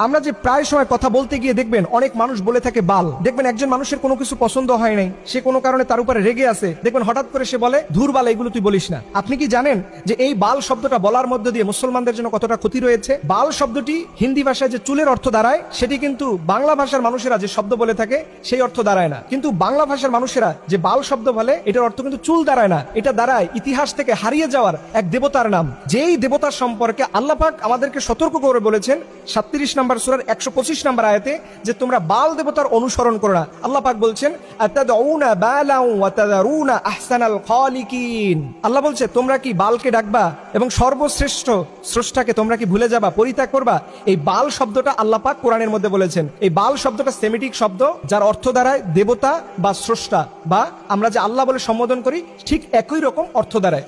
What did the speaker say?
আমরা যে প্রায় সময় কথা বলতে গিয়ে দেখবেন অনেক মানুষ বলে থাকে বাল। দেখবেন একজন মানুষের কোনো কিছু পছন্দ হয় নাই, সে কোনো কারণে তার উপরে রেগে আছে, দেখবেন হঠাৎ করে সে বলে ধুর বাল, এগুলো তুই বলিস না। আপনি কি জানেন যে এই বাল শব্দটা বলার মধ্য দিয়ে মুসলমানদের জন্য কতটা ক্ষতি রয়েছে? বাল শব্দটি হিন্দি ভাষায় যে চুলের অর্থ দাঁড়ায়, সেটি কিন্তু বাংলা ভাষার মানুষেরা যে শব্দ বলে থাকে সেই অর্থ দাঁড়ায় না। কিন্তু বাংলা ভাষার মানুষেরা যে বাল শব্দ বলে, এটার অর্থ কিন্তু চুল দাঁড়ায় না, এটা দাঁড়ায় ইতিহাস থেকে হারিয়ে যাওয়ার এক দেবতার নাম। যেই দেবতার সম্পর্কে আল্লাহ পাক আমাদেরকে সতর্ক করে বলেছেন 37 নম্বর সূরার 125 নম্বর আয়াতে যে তোমরা বাল দেবতার অনুসরণ করো না। আল্লাহ পাক বলছেন আতাদউনা বালাউ ওয়া তাযারুনা আহসানাল খালিকিন। আল্লাহ বলছে তোমরা কি বালকে ডাকবা এবং সর্বশ্রেষ্ঠ স্রষ্টাকে তোমরা কি ভুলে যাবা, পরিত্যাগ করবা? এই বাল শব্দটা আল্লাহ পাক কোরআনের মধ্যে বলেছেন। এই বাল শব্দটা সেমিটিক শব্দ, যার অর্থ দাঁড়ায় দেবতা বা স্রষ্টা, বা আমরা যে আল্লাহ বলে সম্বোধন করি ঠিক একই রকম অর্থ দাঁড়ায়।